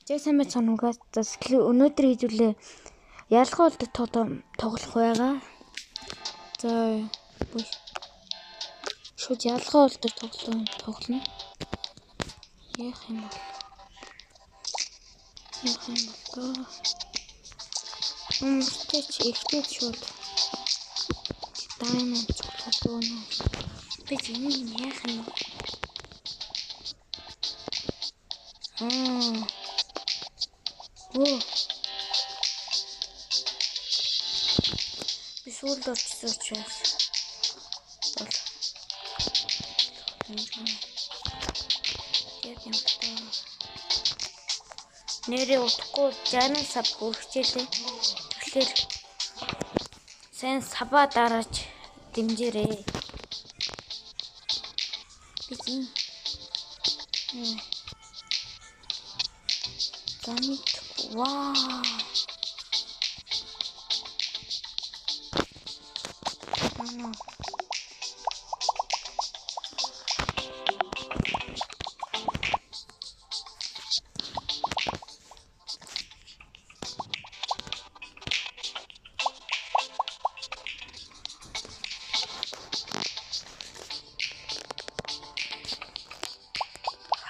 Жасан мэт сонугаас өнөөдөр хийжүүлээ. Ялгаа болдог тоглох байгаа. За шууд ялгаа болдог тоглоно. Яах юм бол. Мөчч ихтэй шууд. Diamond тоглоно. Би зин яах юм. Би сүүлд очсон учраас бол нэрээ утахгүй 60 сав хүрчээлээ. Тэгэхээр сайн саваа дарааж дэмжээрэй. Би зин Гамит вау.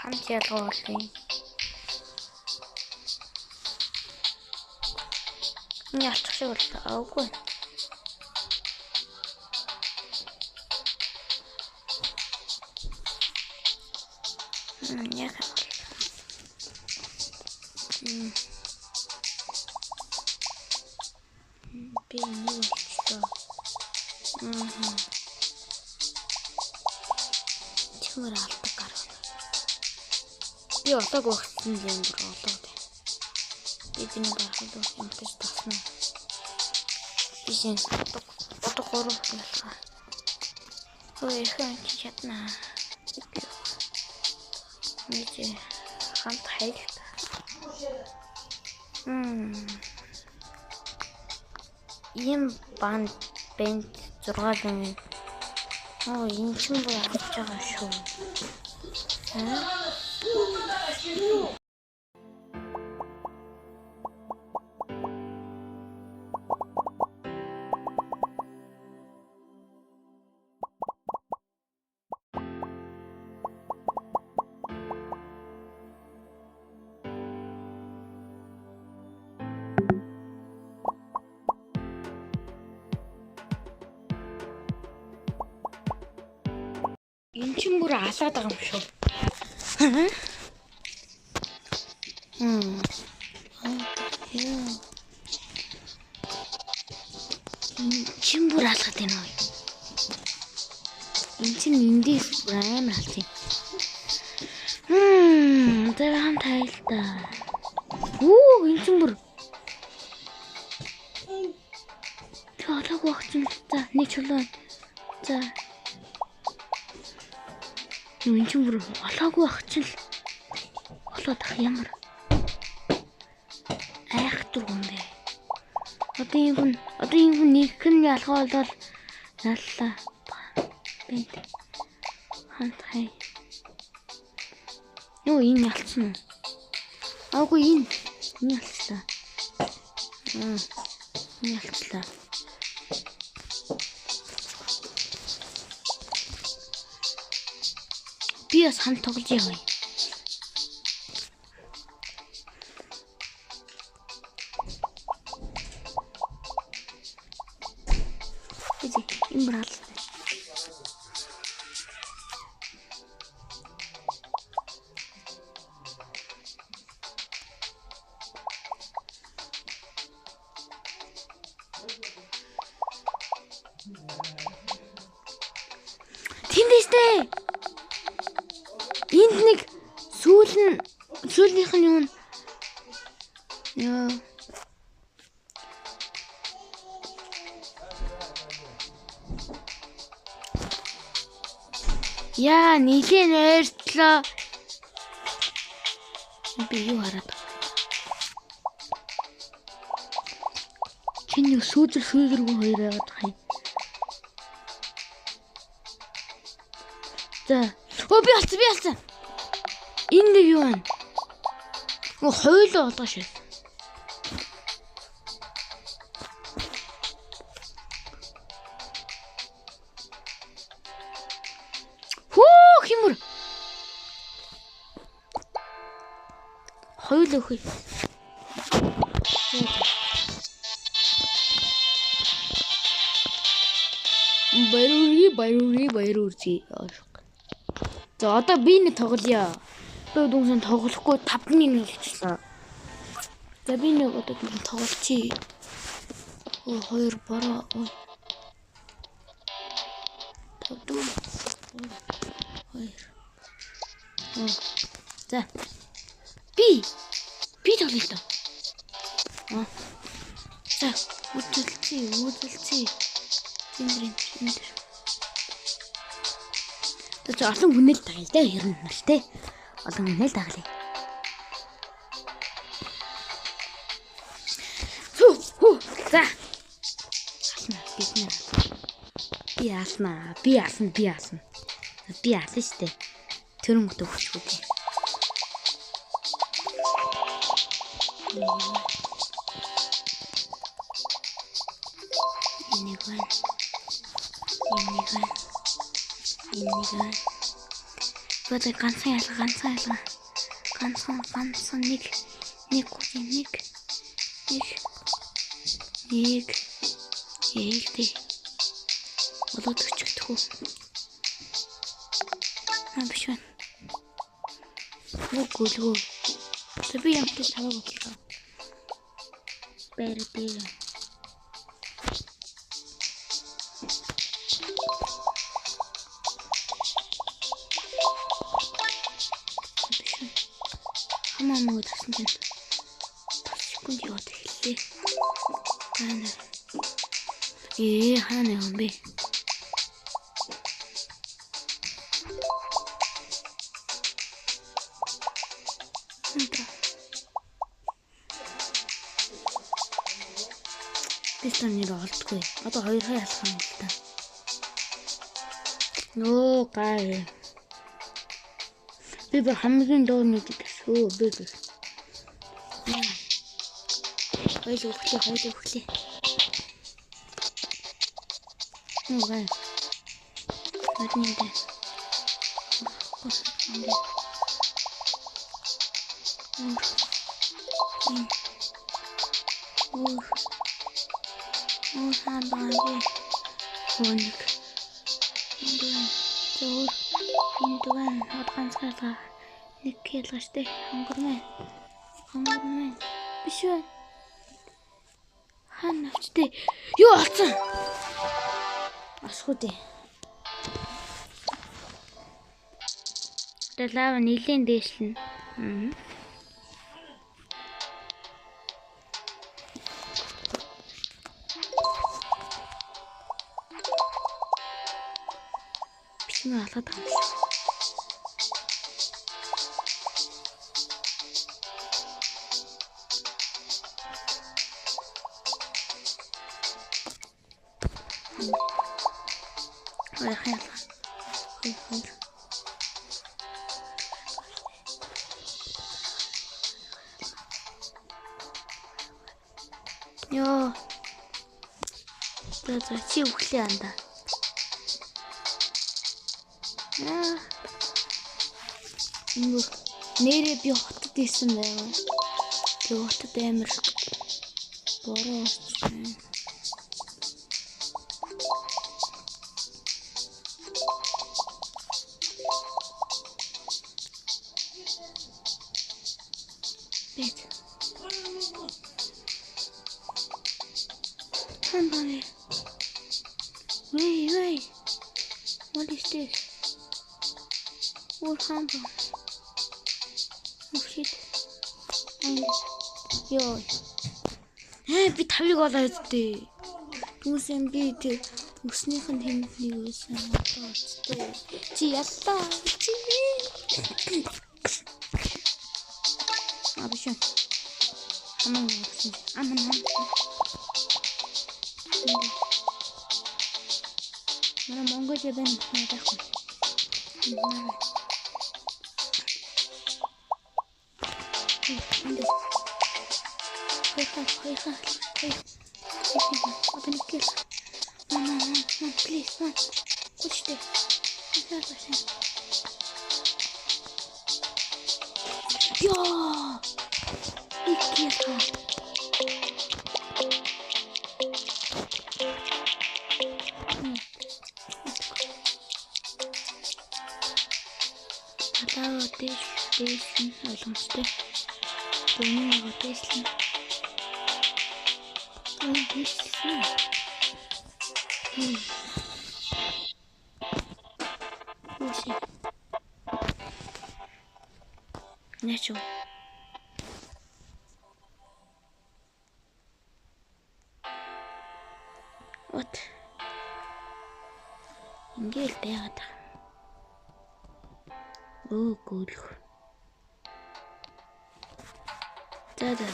Хамт ялгаа болъё. Яачих шиг бол аагүй. Яах вэ? Би юу болчихлоо. Чимээр алдаг гарав. Би олоог өгсөн юм бүр олоод. Эдний гарахад юмтаж тасна. Бишэн одоо гурав ялгаа. Ой хэн чадна. Мэдээ хамт хайлт. Ийм банд 6 юм. Энэ ч бүр авч байгаа шүү. Энэ ч бүр алаад байгаа юм шүү. Чин бүр алгаад байна уу? Энэ чинь эндээс бүр амар алт юм. Тэр хамт хайлтаа. Энэ чинь бүр чолоог багчсан. За нэг чулуу. За энэ чинь бүр олоогүй багчил. Олоод ах ямар айхтар юм бэ? Одоо энэ хүн нэг нь ялгаа болоод яллаа. Бэнт хамт хай. Энэ ялцсан уу? Аагүй энэ ялцлаа. Энэ ялцлаа. Би бас хамт тоглож явъя. Энэ брал. Тэндээстэй. Энд нэг сүүлнийх нь юу? Яа, нилийн ойртлоо. Би юу хараад. Чиний сүүзэргүй хоёр байгаад байгаа юм. За. Би алцсан. Энэ нэг юу вэ? Хойлоо олоош. Химэр. Хойлоо хий. Баяруури. За одоо би нэг тоглоё. Би дүнсэн тоглохгүй 5 минут болчихлоо. За би нэг одоо тоглолцъя. Хоёр бороо. Тавдуу. За. Би тоглоё л доо. За, үзэлцээ. Энд. За олон хүнэл таглая те хэрнэ л те. Олон хүнэл таглая. За. Би ална штэ. Төрөн гот өгчгүй. Энийг. Бата ганцхан ялга. Ганцхан нэг тий. Болоод өчгдөхөө. Биш байна. Гүлгөө. Би ямтай таваг боллоо. Бэрдээ. Хамаагүй тасан чинь 5 секунд яваад эхэллээ. Хаана юм бэ? Бистоныг олдгүй. Одоо 2 хай алах юм л та. Нөө гай. Би хамгийн доор нэг гэсэн. Би. Хойл өглөө. Нөө гай. Однийдээ. Нэг хэлгаштэй хангамай биш үү? Хан авчтэй. Юу болсон? Асхуу дээ. Лава нилийн дээшлэн. Бисмээ алаад байгаа юм шиг. Йоо. За чи өглөө анда. Нэрээ би хотод ирсэн байна. Би хотод амар бороо. Somebody. Wait. What is this? What happened? Oh shit. Yo. Би тавыг олоо үсттэй. Түүсэн би тэр өснийх нь хэмнэлийг үсэн одоо үсттэй. Чи яллаа. Чи. Абишэн. Аман. Мара Монголд байна надад. Энд. Хоёр. Одоо нэг гэл. Please. Хүчтэй. Яа! Икеха. Алаа дэсэн ойлгомжтой. Түүнийг дэслэн. Үгүй. Нэчо. What? Ингээл байгаад. Гүйл. За.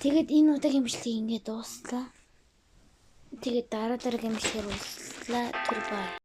Тэгээд энэ удаагийн бичлэгийг ингээд дууслаа. Тэгээд дараа дараагийн бичлэгээр уулзлаа. Тэр бай.